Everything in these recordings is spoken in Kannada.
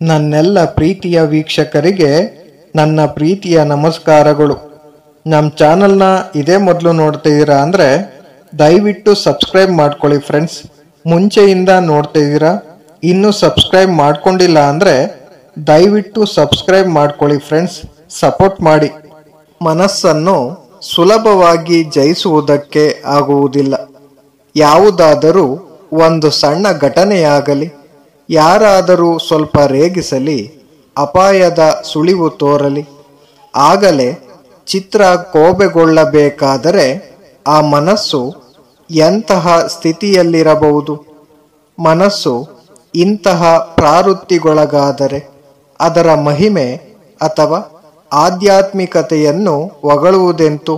ನನ್ನೆಲ್ಲ ಪ್ರೀತಿಯ ವೀಕ್ಷಕರಿಗೆ ನನ್ನ ಪ್ರೀತಿಯ ನಮಸ್ಕಾರಗಳು. ನಮ್ಮ ಚಾನಲ್ನ ಇದೇ ಮೊದಲು ನೋಡ್ತಿದ್ದೀರಾ ಅಂದರೆ ದಯವಿಟ್ಟು ಸಬ್ಸ್ಕ್ರೈಬ್ ಮಾಡ್ಕೊಳ್ಳಿ ಫ್ರೆಂಡ್ಸ್. ಮುಂಚೆಯಿಂದ ನೋಡ್ತಿದ್ದೀರಾ, ಇನ್ನೂ ಸಬ್ಸ್ಕ್ರೈಬ್ ಮಾಡ್ಕೊಂಡಿಲ್ಲ ಅಂದರೆ ದಯವಿಟ್ಟು ಸಬ್ಸ್ಕ್ರೈಬ್ ಮಾಡ್ಕೊಳ್ಳಿ ಫ್ರೆಂಡ್ಸ್, ಸಪೋರ್ಟ್ ಮಾಡಿ. ಮನಸ್ಸನ್ನು ಸುಲಭವಾಗಿ ಜಯಿಸುವುದಕ್ಕೆ ಆಗುವುದಿಲ್ಲ. ಯಾವುದಾದರೂ ಒಂದು ಸಣ್ಣ ಘಟನೆಯಾಗಲಿ, ಯಾರಾದರೂ ಸ್ವಲ್ಪ ರೇಗಿಸಲಿ, ಅಪಾಯದ ಸುಳಿವು ತೋರಲಿ, ಆಗಲೇ ಚಿತ್ರ ಕೋಪೆಗೊಳ್ಳಬೇಕಾದರೆ ಆ ಮನಸ್ಸು ಎಂತಹ ಸ್ಥಿತಿಯಲ್ಲಿರಬಹುದು? ಮನಸ್ಸು ಇಂತಹ ಪ್ರವೃತ್ತಿಗೊಳಗಾದರೆ ಅದರ ಮಹಿಮೆ ಅಥವಾ ಆಧ್ಯಾತ್ಮಿಕತೆಯನ್ನು ಹೊಗಳುವುದೆಂತು?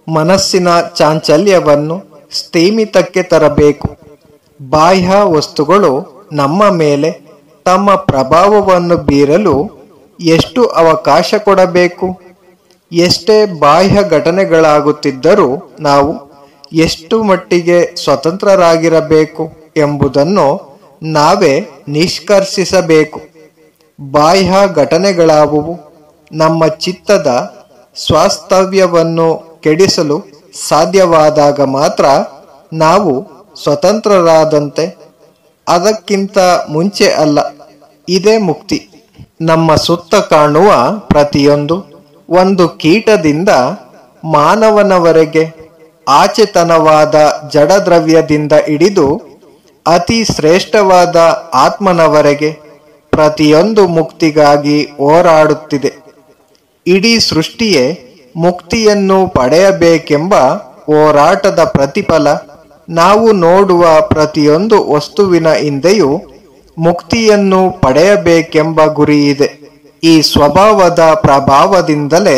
ಮನಸ್ಸಿನ ಚಾಂಚಲ್ಯವನ್ನು ಸ್ಥಿಮಿತಕ್ಕೆ ತರಬೇಕು. ಬಾಹ್ಯ ವಸ್ತುಗಳು ನಮ್ಮ ಮೇಲೆ ತಮ್ಮ ಪ್ರಭಾವವನ್ನು ಬೀರಲು ಎಷ್ಟು ಅವಕಾಶ ಕೊಡಬೇಕು? ಎಷ್ಟೇ ಬಾಹ್ಯ ಘಟನೆಗಳಾಗುತ್ತಿದ್ದರೂ ನಾವು ಎಷ್ಟು ಮಟ್ಟಿಗೆ ಸ್ವತಂತ್ರರಾಗಿರಬೇಕು ಎಂಬುದನ್ನು ನಾವೇ ನಿಷ್ಕರ್ಷಿಸಬೇಕು. ಬಾಹ್ಯ ಘಟನೆಗಳಾವುವು ನಮ್ಮ ಚಿತ್ತದ ಸ್ವಾಸ್ಥ್ಯವನ್ನು ಕೆಡಿಸಲು ಸಾಧ್ಯವಾದಾಗ ಮಾತ್ರ ನಾವು ಸ್ವತಂತ್ರರಾದಂತೆ. ಅದಕ್ಕಿಂತ ಮುಂಚೆ ಅಲ್ಲ. ಇದೇ ಮುಕ್ತಿ. ನಮ್ಮ ಸುತ್ತ ಕಾಣುವ ಪ್ರತಿಯೊಂದು, ಒಂದು ಕೀಟದಿಂದ ಮಾನವನವರೆಗೆ, ಆಚೆತನವಾದ ಜಡದ್ರವ್ಯದಿಂದ ಹಿಡಿದು ಅತಿ ಶ್ರೇಷ್ಠವಾದ ಆತ್ಮನವರೆಗೆ ಪ್ರತಿಯೊಂದು ಮುಕ್ತಿಗಾಗಿ ಹೋರಾಡುತ್ತಿದೆ. ಇಡೀ ಸೃಷ್ಟಿಯೇ ಮುಕ್ತಿಯನ್ನು ಪಡೆಯಬೇಕೆಂಬ ಹೋರಾಟದ ಪ್ರತಿಫಲ. ನಾವು ನೋಡುವ ಪ್ರತಿಯೊಂದು ವಸ್ತುವಿನ ಹಿಂದೆಯೂ ಮುಕ್ತಿಯನ್ನು ಪಡೆಯಬೇಕೆಂಬ ಗುರಿಯಿದೆ. ಈ ಸ್ವಭಾವದ ಪ್ರಭಾವದಿಂದಲೇ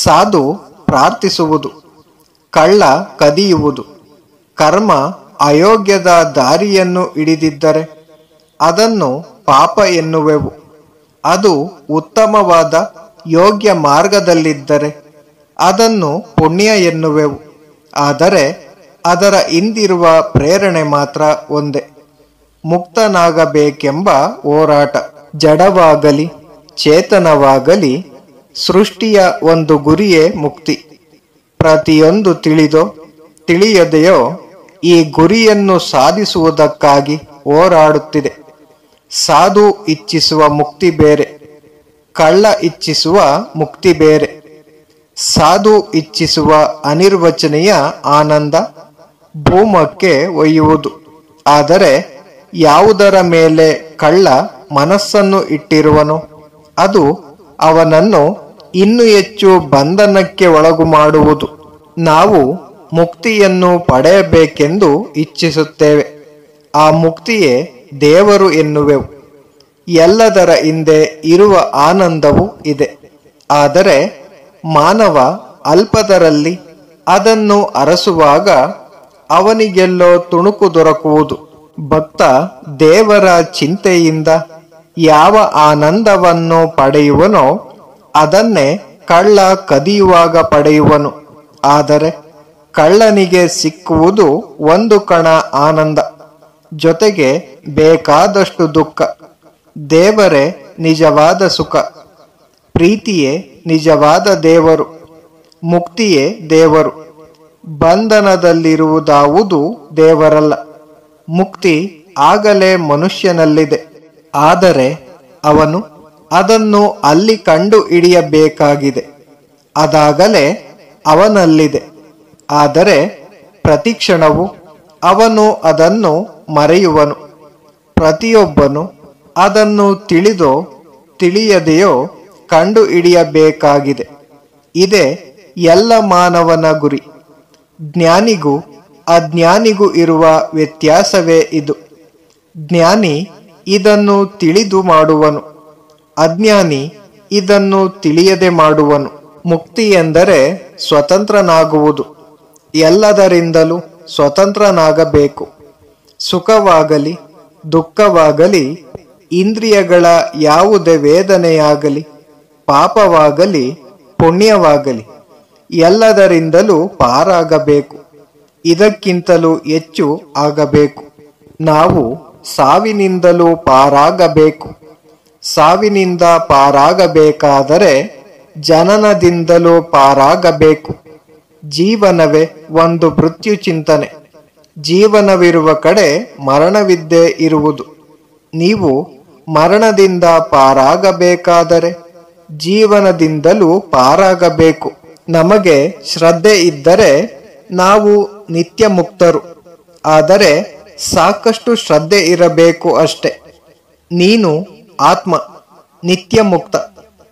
ಸಾಧು ಪ್ರಾರ್ಥಿಸುವುದು, ಕಳ್ಳ ಕದಿಯುವುದು, ಕರ್ಮ ಅಯೋಗ್ಯದ ದಾರಿಯನ್ನು ಹಿಡಿದಿದ್ದರೆ ಅದನ್ನು ಪಾಪ ಎನ್ನುವೆವು. ಅದು ಉತ್ತಮವಾದ ಯೋಗ್ಯ ಮಾರ್ಗದಲ್ಲಿದ್ದರೆ ಅದನ್ನು ಪುಣ್ಯ ಎನ್ನುವೆವು. ಆದರೆ ಅದರ ಹಿಂದಿರುವ ಪ್ರೇರಣೆ ಮಾತ್ರ ಒಂದೇ, ಮುಕ್ತನಾಗಬೇಕೆಂಬ ಹೋರಾಟ. ಜಡವಾಗಲಿ ಚೇತನವಾಗಲಿ ಸೃಷ್ಟಿಯ ಒಂದು ಗುರಿಯೇ ಮುಕ್ತಿ. ಪ್ರತಿಯೊಂದು ತಿಳಿದೋ ತಿಳಿಯದೆಯೋ ಈ ಗುರಿಯನ್ನು ಸಾಧಿಸುವುದಕ್ಕಾಗಿ ಹೋರಾಡುತ್ತಿದೆ. ಸಾಧು ಇಚ್ಛಿಸುವ ಮುಕ್ತಿ ಬೇರೆ, ಕಳ್ಳ ಇಚ್ಛಿಸುವ ಮುಕ್ತಿ ಬೇರೆ. ಸಾಧು ಇಚ್ಛಿಸುವ ಅನಿರ್ವಚನೀಯ ಆನಂದ ಭೂಮಕ್ಕೆ ಒಯ್ಯುವುದು. ಆದರೆ ಯಾವುದರ ಮೇಲೆ ಕಳ್ಳ ಮನಸ್ಸನ್ನು ಇಟ್ಟಿರುವನೋ ಅದು ಅವನನ್ನು ಇನ್ನೂ ಹೆಚ್ಚು ಬಂಧನಕ್ಕೆ ಒಳಗು ಮಾಡುವುದು. ನಾವು ಮುಕ್ತಿಯನ್ನು ಪಡೆಯಬೇಕೆಂದು ಇಚ್ಛಿಸುತ್ತೇವೆ. ಆ ಮುಕ್ತಿಯೇ ದೇವರು ಎನ್ನುವೆವು. ಎಲ್ಲದರ ಹಿಂದೆ ಇರುವ ಆನಂದವೂ ಇದೆ. ಆದರೆ ಮಾನವ ಅಲ್ಪದರಲ್ಲಿ ಅದನ್ನು ಅರಸುವಾಗ ಅವನಿಗೆಲ್ಲೋ ತುಣುಕು ದೊರಕುವುದು. ಭಕ್ತ ದೇವರ ಚಿಂತೆಯಿಂದ ಯಾವ ಆನಂದವನ್ನು ಪಡೆಯುವನೋ ಅದನ್ನೇ ಕಳ್ಳ ಕದಿಯುವಾಗ ಪಡೆಯುವನು. ಆದರೆ ಕಳ್ಳನಿಗೆ ಸಿಕ್ಕುವುದು ಒಂದು ಕಣ ಆನಂದ, ಜೊತೆಗೆ ಬೇಕಾದಷ್ಟು ದುಃಖ. ದೇವರೇ ನಿಜವಾದ ಸುಖ, ಪ್ರೀತಿಯೇ ನಿಜವಾದ ದೇವರು, ಮುಕ್ತಿಯೇ ದೇವರು. ಬಂಧನದಲ್ಲಿರುವುದಾವುದು ದೇವರಲ್ಲ. ಮುಕ್ತಿ ಆಗಲೇ ಮನುಷ್ಯನಲ್ಲಿದೆ. ಆದರೆ ಅವನು ಅದನ್ನು ಅಲ್ಲಿ ಕಂಡು ಹಿಡಿಯಬೇಕಾಗಿದೆ. ಅದಾಗಲೇ ಅವನಲ್ಲಿದೆ. ಆದರೆ ಪ್ರತಿಕ್ಷಣವು ಅವನು ಅದನ್ನು ಮರೆಯುವನು. ಪ್ರತಿಯೊಬ್ಬನು ಅದನ್ನು ತಿಳಿದೋ ತಿಳಿಯದೆಯೋ ಕಂಡು ಹಿಡಿಯಬೇಕಾಗಿದೆ. ಇದೇ ಎಲ್ಲ ಮಾನವನ ಗುರಿ. ಜ್ಞಾನಿಗೂ ಅಜ್ಞಾನಿಗೂ ಇರುವ ವ್ಯತ್ಯಾಸವೇ ಇದು. ಜ್ಞಾನಿ ಇದನ್ನು ತಿಳಿದು ಮಾಡುವನು, ಅಜ್ಞಾನಿ ಇದನ್ನು ತಿಳಿಯದೆ ಮಾಡುವನು. ಮುಕ್ತಿ ಎಂದರೆ ಸ್ವತಂತ್ರನಾಗುವುದು. ಎಲ್ಲದರಿಂದಲೂ ಸ್ವತಂತ್ರನಾಗಬೇಕು. ಸುಖವಾಗಲಿ ದುಃಖವಾಗಲಿ, ಇಂದ್ರಿಯಗಳ ಯಾವುದೇ ವೇದನೆಯಾಗಲಿ, ಪಾಪವಾಗಲಿ ಪುಣ್ಯವಾಗಲಿ, ಎಲ್ಲದರಿಂದಲೂ ಪಾರಾಗಬೇಕು. ಇದಕ್ಕಿಂತಲೂ ಹೆಚ್ಚು ಆಗಬೇಕು. ನಾವು ಸಾವಿನಿಂದಲೂ ಪಾರಾಗಬೇಕು. ಸಾವಿನಿಂದ ಪಾರಾಗಬೇಕಾದರೆ ಜನನದಿಂದಲೂ ಪಾರಾಗಬೇಕು. ಜೀವನವೇ ಒಂದು ಮೃತ್ಯು ಚಿಂತನೆ. ಜೀವನವಿರುವ ಕಡೆ ಮರಣವಿದ್ದೇ ಇರುವುದು. ನೀವು ಮರಣದಿಂದ ಪಾರಾಗಬೇಕಾದರೆ ಜೀವನದಿಂದಲೂ ಪಾರಾಗಬೇಕು. ನಮಗೆ ಶ್ರದ್ಧೆ ಇದ್ದರೆ ನಾವು ನಿತ್ಯ ಮುಕ್ತರು. ಆದರೆ ಸಾಕಷ್ಟು ಶ್ರದ್ಧೆ ಇರಬೇಕು ಅಷ್ಟೆ. ನೀನು ಆತ್ಮ, ನಿತ್ಯ ಮುಕ್ತ,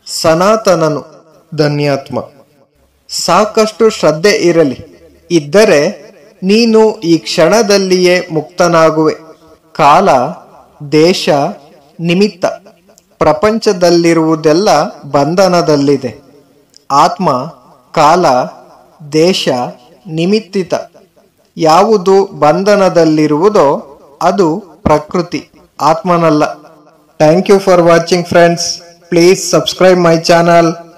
ಸನಾತನನು, ಧನ್ಯಾತ್ಮ. ಸಾಕಷ್ಟು ಶ್ರದ್ಧೆ ಇದ್ದರೆ ನೀನು ಈ ಕ್ಷಣದಲ್ಲಿಯೇ ಮುಕ್ತನಾಗುವೆ. ಕಾಲ, ದೇಶ, ನಿಮಿತ್ತ, ಪ್ರಪಂಚದಲ್ಲಿರುವುದೆಲ್ಲ ಬಂಧನದಲ್ಲಿದೆ. ಆತ್ಮ, ಕಾಲ, ದೇಶ, ನಿಮಿತ್ತಿತ ಯಾವುದು ಬಂಧನದಲ್ಲಿರುವುದೋ ಅದು ಪ್ರಕೃತಿ, ಆತ್ಮನಲ್ಲ. Thank you for watching friends. Please subscribe my channel.